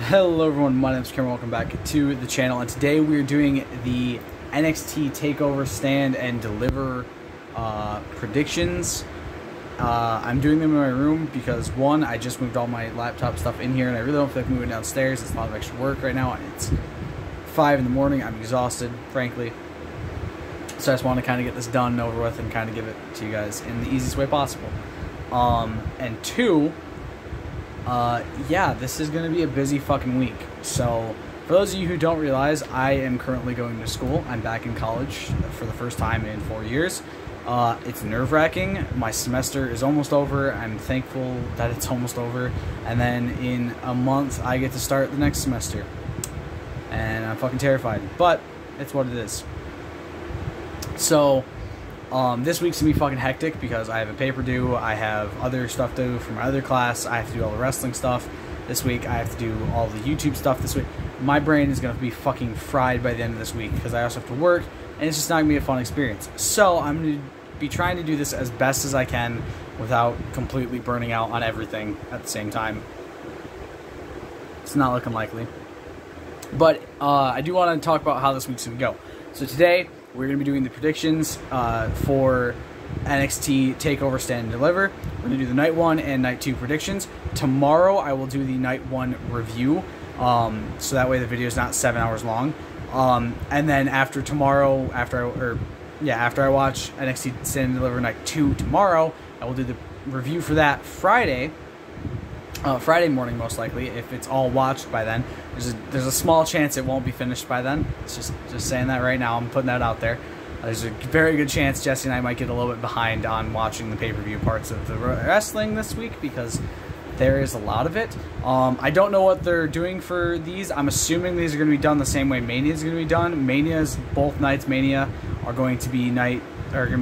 Hello everyone, my name is Cameron, welcome back to the channel, and today we are doing the NXT TakeOver Stand and Deliver predictions. I'm doing them in my room because, one, I just moved all my laptop stuff in here and I really don't feel like moving downstairs. It's a lot of extra work right now, and it's 5 in the morning. I'm exhausted, frankly. So I just want to kind of get this done and over with and kind of give it to you guys in the easiest way possible. And two, yeah, this is going to be a busy fucking week. So, for those of you who don't realize, I am currently going to school. I'm back in college for the first time in 4 years. It's nerve-wracking. My semester is almost over. I'm thankful that it's almost over. And then in a month, I get to start the next semester. And I'm fucking terrified. But, it's what it is. So, this week's gonna be fucking hectic because I have a paper due, I have other stuff to do for my other class, I have to do all the wrestling stuff this week, I have to do all the YouTube stuff this week. My brain is gonna be fucking fried by the end of this week because I also have to work, and it's just not gonna be a fun experience. So I'm gonna be trying to do this as best as I can without completely burning out on everything at the same time. It's not looking likely. But I do want to talk about how this week's gonna go. So today, we're going to be doing the predictions for NXT TakeOver Stand and Deliver. We're going to do the Night 1 and Night 2 predictions. Tomorrow, I will do the Night 1 review, so that way the video is not 7 hours long. And then after tomorrow, after I watch NXT Stand and Deliver Night 2 tomorrow, I will do the review for that Friday. Friday morning, most likely, if it's all watched by then. There's a small chance it won't be finished by then. It's just saying that right now. I'm putting that out there. There's a very good chance Jesse and I might get a little bit behind on watching the pay-per-view parts of the wrestling this week because there is a lot of it. I don't know what they're doing for these. I'm assuming these are going to be done the same way Mania is going to be done. Both nights Mania are going to be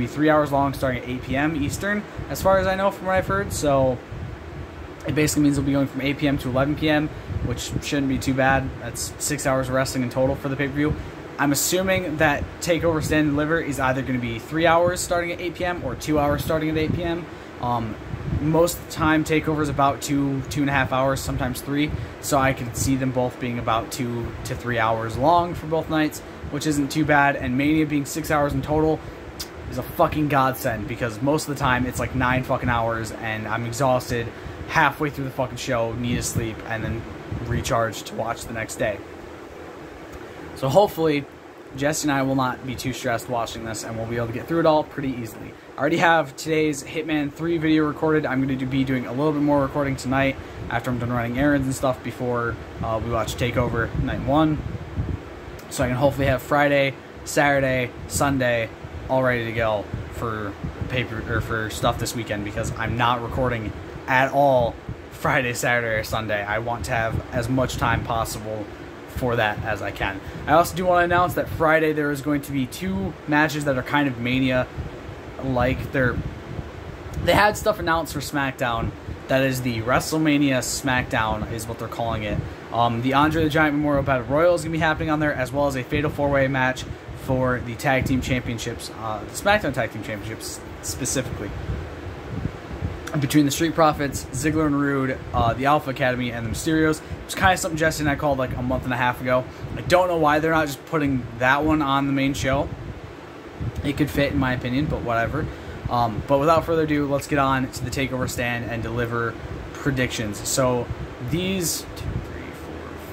3 hours long, starting at 8 p.m. Eastern, as far as I know from what I've heard. So it basically means we'll be going from 8 p.m. to 11 p.m., which shouldn't be too bad. That's 6 hours of wrestling in total for the pay-per-view. I'm assuming that TakeOver Stand and Deliver is either going to be 3 hours starting at 8 p.m. or 2 hours starting at 8 p.m. Most of the time, TakeOver is about 2.5 hours, sometimes 3. So I can see them both being about 2 to 3 hours long for both nights, which isn't too bad. And Mania being 6 hours in total is a fucking godsend because most of the time it's like 9 fucking hours and I'm exhausted halfway through the fucking show, need to sleep, and then recharge to watch the next day. So hopefully, Jesse and I will not be too stressed watching this, and we'll be able to get through it all pretty easily. I already have today's Hitman 3 video recorded. I'm going to be doing a little bit more recording tonight after I'm done running errands and stuff before we watch TakeOver Night 1. So I can hopefully have Friday, Saturday, Sunday all ready to go for for stuff this weekend because I'm not recording at all Friday, Saturday, or Sunday. I want to have as much time possible for that as I can. I also do want to announce that Friday there is going to be 2 matches that are kind of Mania-like. They had stuff announced for SmackDown. That is the WrestleMania SmackDown is what they're calling it. The Andre the Giant Memorial Battle Royal is going to be happening on there, as well as a Fatal 4-Way match for the Tag Team Championships, the SmackDown Tag Team Championships specifically, between the Street Profits, Ziggler and Rude, the Alpha Academy, and the Mysterios. It's kind of something Jesse and I called like a month and a half ago. I don't know why they're not just putting that one on the main show. It could fit, in my opinion, but whatever. But without further ado, let's get on to the TakeOver Stand and Deliver predictions. So these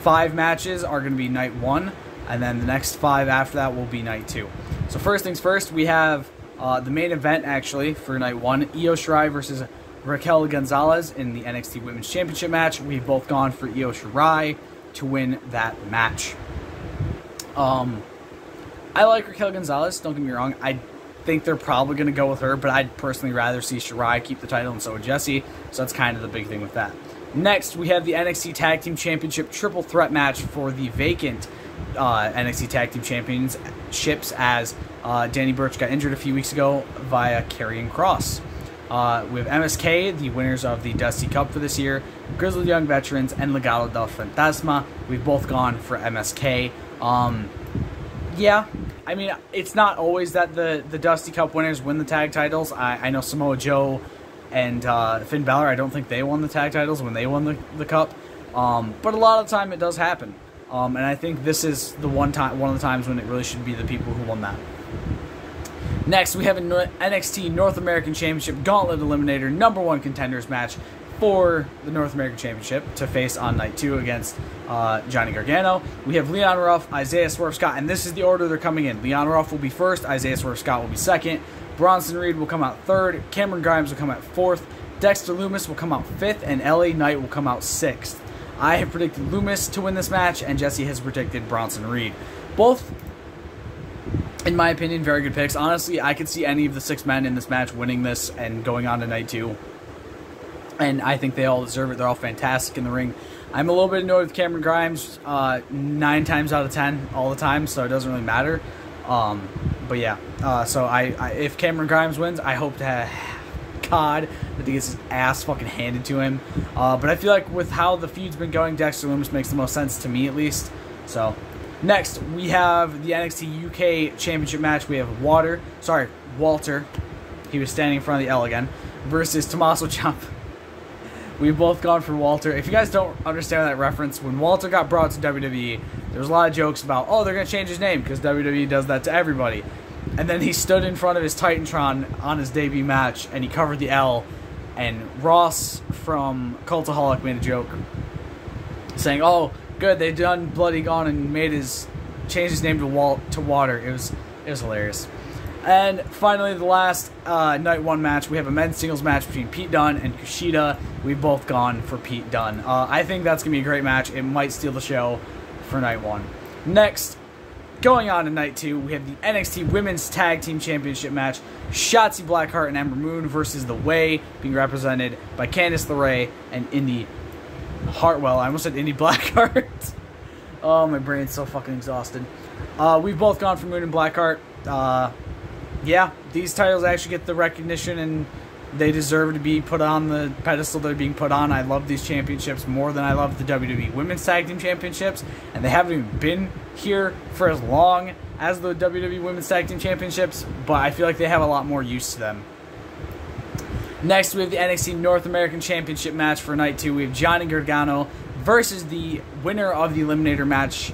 5 matches are going to be Night 1, and then the next 5 after that will be Night 2. So first things first, we have the main event, actually, for Night 1, Io Shirai versus Raquel Gonzalez in the NXT Women's Championship match. We've both gone for Io Shirai to win that match. I like Raquel Gonzalez, don't get me wrong. I think they're probably going to go with her, but I'd personally rather see Shirai keep the title, and so would Jesse, so that's kind of the big thing with that. Next, we have the NXT Tag Team Championship triple threat match for the vacant NXT Tag Team Championships as Danny Burch got injured a few weeks ago via Karrion Kross. We have MSK, the winners of the Dusty Cup for this year, Grizzled Young Veterans, and Legado del Fantasma. We've both gone for MSK. Yeah, I mean, it's not always that the Dusty Cup winners win the tag titles. I know Samoa Joe and Finn Balor, I don't think they won the tag titles when they won the cup. But a lot of the time it does happen. And I think this is one of the times when it really should be the people who won that. Next, we have an NXT North American Championship Gauntlet Eliminator #1 contenders match for the North American Championship to face on night 2 against Johnny Gargano. We have Leon Ruff, Isaiah Swerve Scott, and this is the order they're coming in. Leon Ruff will be first, Isaiah Swerve Scott will be second, Bronson Reed will come out third, Cameron Grimes will come out fourth, Dexter Lumis will come out fifth, and LA Knight will come out sixth. I have predicted Lumis to win this match, and Jesse has predicted Bronson Reed. Both, in my opinion, very good picks. Honestly, I could see any of the 6 men in this match winning this and going on to night 2. And I think they all deserve it. They're all fantastic in the ring. I'm a little bit annoyed with Cameron Grimes 9 times out of 10 all the time, so it doesn't really matter. But yeah, so if Cameron Grimes wins, I hope to God that he gets his ass fucking handed to him. But I feel like with how the feud's been going, Dexter Lumis makes the most sense to me, at least. So next, we have the NXT UK Championship match. We have Walter. He was standing in front of the L again. Versus Tommaso Ciampa. We've both gone for Walter. If you guys don't understand that reference, when Walter got brought to WWE, there was a lot of jokes about, oh, they're going to change his name because WWE does that to everybody. And then he stood in front of his Titantron on his debut match, and he covered the L. And Ross from Cultaholic made a joke saying, oh, good, they done bloody gone and changed his name to Water. It was hilarious. And finally, the last night 1 match, we have a men's singles match between Pete Dunne and Kushida. We've both gone for Pete Dunne. I think that's going to be a great match. It might steal the show for night 1. Next, going on to night 2, we have the NXT Women's Tag Team Championship match. Shotzi Blackheart and Ember Moon versus The Way, being represented by Candice LeRae and Indy Hartwell. I almost said Indy Blackheart. Oh, my brain's so fucking exhausted. We've both gone for Moon and Blackheart. Yeah, these titles actually get the recognition and they deserve to be put on the pedestal they're being put on. I love these championships more than I love the WWE Women's Tag Team Championships, and they haven't even been here for as long as the WWE Women's Tag Team Championships, but I feel like they have a lot more use to them. Next, we have the NXT North American Championship match for night 2. We have Johnny Gargano versus the winner of the Eliminator match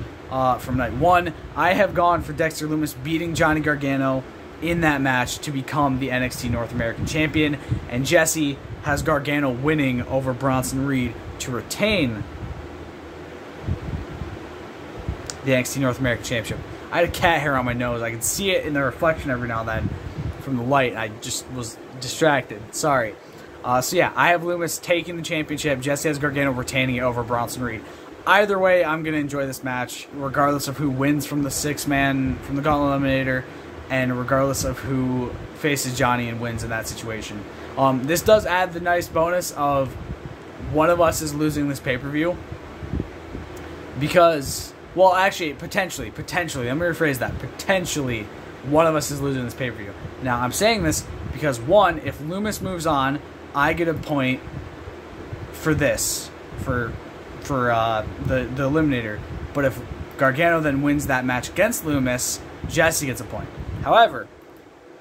from night 1. I have gone for Dexter Lumis beating Johnny Gargano in that match to become the NXT North American Champion, and Jesse has Gargano winning over Bronson Reed to retain the NXT North American Championship. I had a cat hair on my nose. I could see it in the reflection every now and then from the light, and I just was distracted. Sorry. So yeah, I have Lumis taking the championship. Jesse has Gargano retaining it over Bronson Reed. Either way, I'm going to enjoy this match, regardless of who wins from the 6-man, from the Gauntlet Eliminator, and regardless of who faces Johnny and wins in that situation. This does add the nice bonus of one of us is losing this pay-per-view. Because, well, actually, potentially, let me rephrase that. Potentially, one of us is losing this pay-per-view. Now, I'm saying this because, one, if Lumis moves on, I get a point for this, for the Eliminator. But if Gargano then wins that match against Lumis, Jesse gets a point. However,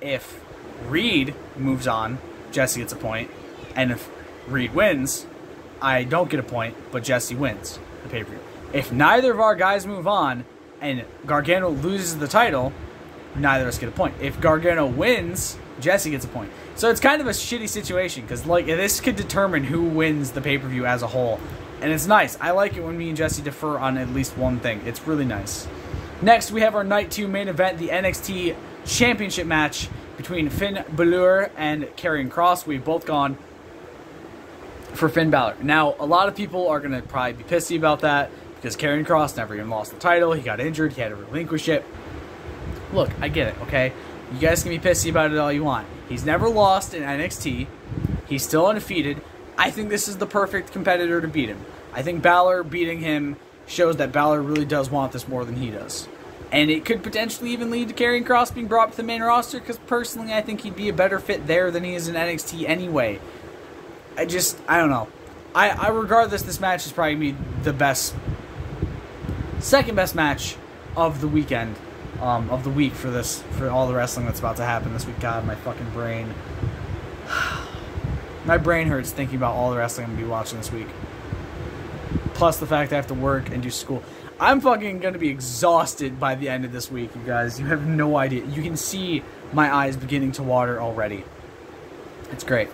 if Reed moves on, Jesse gets a point, and if Reed wins, I don't get a point, but Jesse wins the pay-per-view. If neither of our guys move on, and Gargano loses the title, neither of us get a point. If Gargano wins, Jesse gets a point. So it's kind of a shitty situation, because like this could determine who wins the pay-per-view as a whole. And it's nice. I like it when me and Jesse differ on at least one thing. It's really nice. Next, we have our Night 2 main event, the NXT Championship match between Finn Balor and Karrion Kross. We've both gone for Finn Balor. Now, a lot of people are going to probably be pissy about that because Karrion Kross never even lost the title. He got injured. He had to relinquish it. Look, I get it, okay? You guys can be pissy about it all you want. He's never lost in NXT. He's still undefeated. I think this is the perfect competitor to beat him. I think Balor beating him shows that Balor really does want this more than he does. And it could potentially even lead to Karrion Kross being brought up to the main roster, because personally I think he'd be a better fit there than he is in NXT anyway. I don't know. I regard this match is probably be the best, second best match of the weekend, of the week for all the wrestling that's about to happen this week. God, my fucking brain. My brain hurts thinking about all the wrestling I'm going to be watching this week. plus the fact I have to work and do school. I'm fucking going to be exhausted by the end of this week, you guys. You have no idea. You can see my eyes beginning to water already. It's great.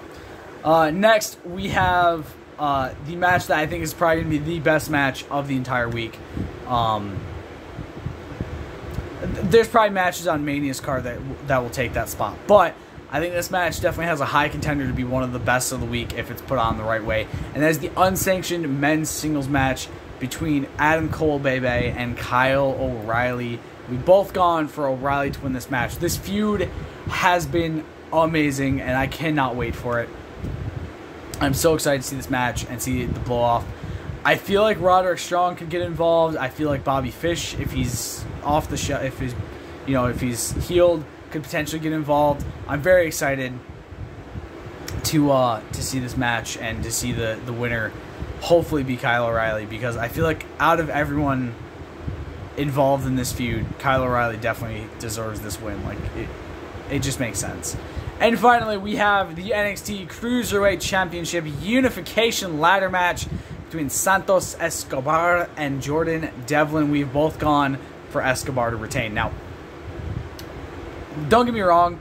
Next, we have the match that I think is probably going to be the best match of the entire week. There's probably matches on Mania's card that will take that spot. But I think this match definitely has a high contender to be one of the best of the week if it's put on the right way. And that is the unsanctioned men's singles match between Adam Cole and Kyle O'Reilly. We've both gone for O'Reilly to win this match. This feud has been amazing, and I cannot wait for it. I'm so excited to see this match and see the blow-off. I feel like Roderick Strong could get involved. I feel like Bobby Fish, if he's off the show, if he's healed, could potentially get involved. I'm very excited to see this match and to see the winner hopefully be Kyle O'Reilly, because I feel like out of everyone involved in this feud, Kyle O'Reilly definitely deserves this win. Like, it just makes sense. And finally, we have the NXT Cruiserweight Championship Unification Ladder match between Santos Escobar and Jordan Devlin. We've both gone for Escobar to retain. Now, don't get me wrong,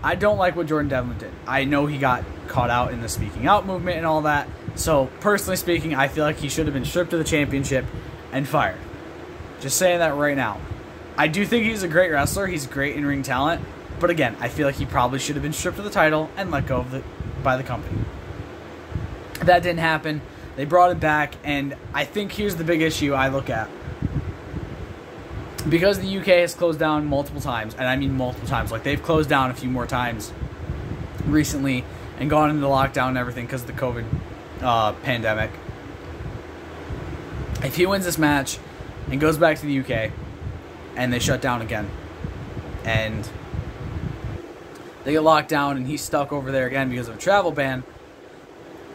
I don't like what Jordan Devlin did. I know he got caught out in the speaking out movement and all that. So, personally speaking, I feel like he should have been stripped of the championship and fired. Just saying that right now. I do think he's a great wrestler. He's great in-ring talent. But again, I feel like he probably should have been stripped of the title and let go of by the company. That didn't happen. They brought it back, and I think here's the big issue I look at. Because the UK has closed down multiple times, and I mean multiple times, like they've closed down a few more times recently and gone into lockdown and everything because of the COVID pandemic. If he wins this match and goes back to the UK and they shut down again and they get locked down and he's stuck over there again because of a travel ban,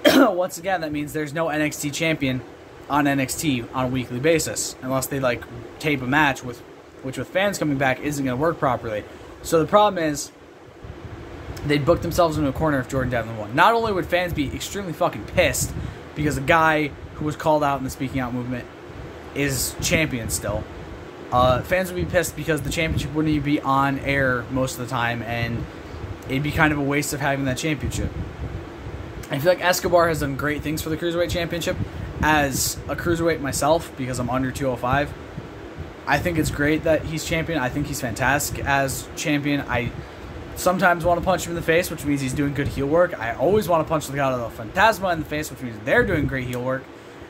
once again, that means there's no NXT champion on NXT on a weekly basis unless they like tape a match, which with fans coming back isn't going to work properly. So the problem is they'd book themselves into a corner if Jordan Devlin won. Not only would fans be extremely fucking pissed because a guy who was called out in the speaking out movement is champion still, fans would be pissed because the championship wouldn't even be on air most of the time, and it'd be kind of a waste of having that championship. I feel like Escobar has done great things for the Cruiserweight Championship. As a Cruiserweight myself, because I'm under 205, I think it's great that he's champion. I think he's fantastic as champion. I sometimes want to punch him in the face, which means he's doing good heel work. I always want to punch the guy of the Fantasma in the face, which means they're doing great heel work.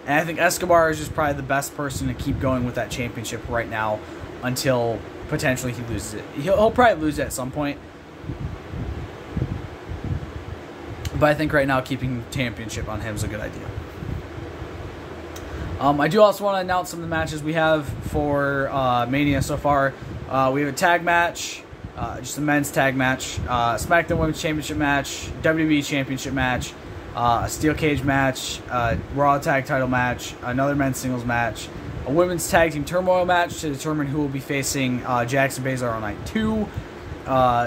And I think Escobar is just probably the best person to keep going with that championship right now until potentially he loses it. He'll probably lose it at some point. But I think right now keeping the championship on him is a good idea. I do also want to announce some of the matches we have for Mania so far. We have a tag match, just a men's tag match, SmackDown Women's Championship match, WWE Championship match, a Steel Cage match, Raw Tag Title match, another men's singles match, a women's tag team turmoil match to determine who will be facing Jackson Baszler on night 2,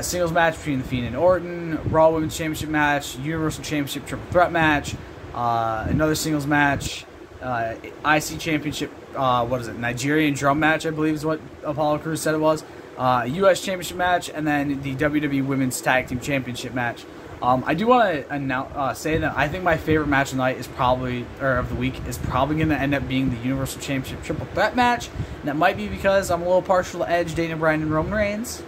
singles match between The Fiend and Orton, Raw Women's Championship match, Universal Championship Triple Threat match, another singles match, IC Championship, Nigerian drum match, I believe is what Apollo Crews said it was, US Championship match, and then the WWE Women's Tag Team Championship match. I do want to say that I think my favorite match of the night is probably, or of the week, is probably going to end up being the Universal Championship Triple Threat match. And that might be because I'm a little partial to Edge, Daniel Bryan, and Roman Reigns.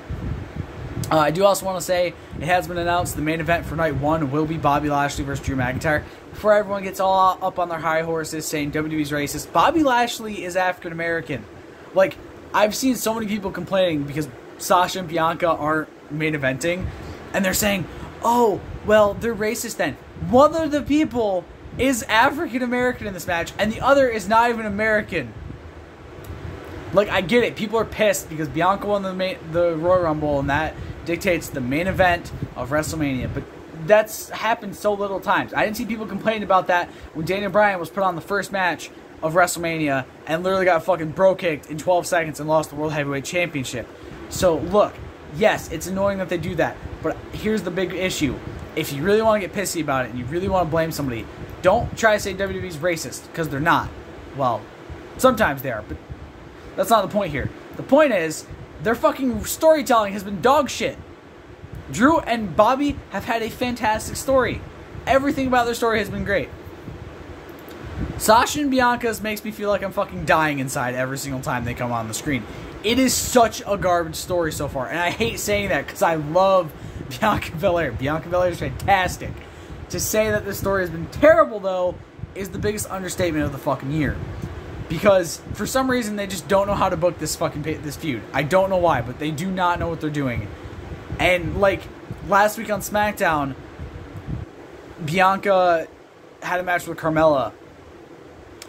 I do also want to say it has been announced the main event for night 1 will be Bobby Lashley versus Drew McIntyre. Before everyone gets all up on their high horses saying WWE's racist, Bobby Lashley is African American. Like, I've seen so many people complaining because Sasha and Bianca aren't main eventing, and they're saying, oh, well, they're racist then. One of the people is African American in this match, and the other is not even American. Like, I get it. People are pissed because Bianca won the Royal Rumble, and that dictates the main event of WrestleMania. But that's happened so little times. I didn't see people complain about that when Daniel Bryan was put on the first match of WrestleMania and literally got fucking bro-kicked in 12 seconds and lost the World Heavyweight Championship. So, look, yes, it's annoying that they do that. But here's the big issue. If you really want to get pissy about it and you really want to blame somebody, don't try to say WWE's racist, because they're not. Well, sometimes they are, but that's not the point here. The point is, their fucking storytelling has been dog shit. Drew and Bobby have had a fantastic story. Everything about their story has been great. Sasha and Bianca's makes me feel like I'm fucking dying inside every single time they come on the screen. It is such a garbage story so far, and I hate saying that because I love Bianca Belair. Bianca Belair is fantastic. To say that this story has been terrible, though, is the biggest understatement of the fucking year. Because for some reason they just don't know how to book this feud. I don't know why, but they do not know what they're doing. And like last week on SmackDown, Bianca had a match with Carmella,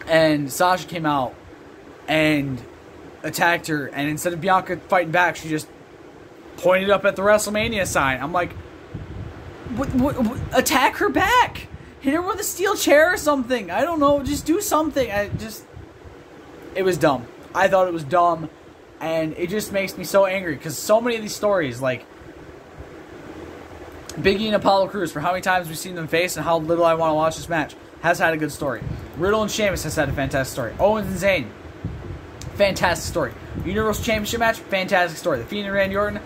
and Sasha came out and attacked her, and instead of Bianca fighting back, she just pointed up at the WrestleMania sign. I'm like, what, attack her back! Hit her with a steel chair or something. I don't know, just do something. It was dumb. I thought it was dumb, and it just makes me so angry, because so many of these stories, like Big E and Apollo Crews, for how many times we've seen them face and how little I want to watch this match, has had a good story. Riddle and Sheamus has had a fantastic story. Owens and Zayn, fantastic story. Universal Championship match, fantastic story. The Fiend and Randy Orton,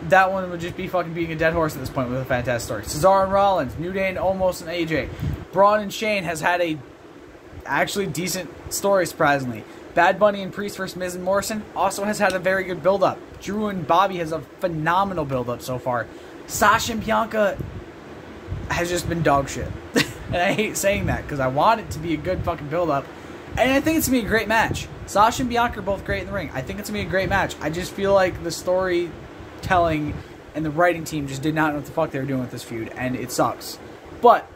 that one would just be fucking beating a dead horse at this point with a fantastic story. Cesaro and Rollins, New Day and Omos and AJ. Braun and Shane has had a actually decent story, surprisingly. Bad Bunny and Priest versus Miz and Morrison also has had a very good build-up. Drew and Bobby has a phenomenal build-up so far. Sasha and Bianca has just been dog shit. And I hate saying that because I want it to be a good fucking build-up. And I think it's going to be a great match. Sasha and Bianca are both great in the ring. I think it's going to be a great match. I just feel like the storytelling and the writing team just did not know what the fuck they were doing with this feud. And it sucks. But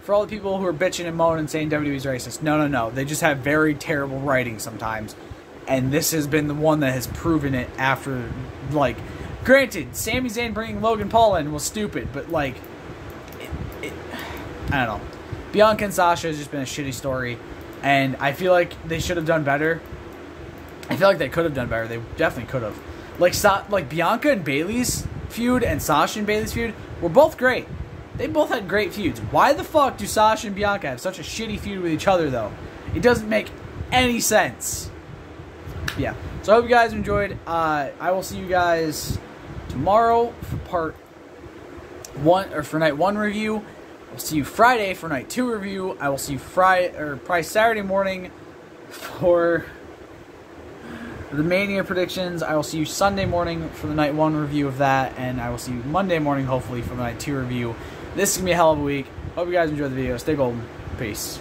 for all the people who are bitching and moaning and saying WWE's racist, no. They just have very terrible writing sometimes. And this has been the one that has proven it after, like, granted, Sami Zayn bringing Logan Paul in was stupid, but, like, I don't know. Bianca and Sasha has just been a shitty story, and I feel like they should have done better. I feel like they could have done better. They definitely could have. Like Bianca and Bayley's feud and Sasha and Bayley's feud were both great. They both had great feuds. Why the fuck do Sasha and Bianca have such a shitty feud with each other, though? It doesn't make any sense. Yeah. So I hope you guys enjoyed. I will see you guys tomorrow for part 1, or for night 1 review. I'll see you Friday for night 2 review. I will see you probably Saturday morning for the Mania predictions. I will see you Sunday morning for the night 1 review of that, and I will see you Monday morning, hopefully, for the night 2 review. This is going to be a hell of a week. Hope you guys enjoyed the video. Stay golden. Peace.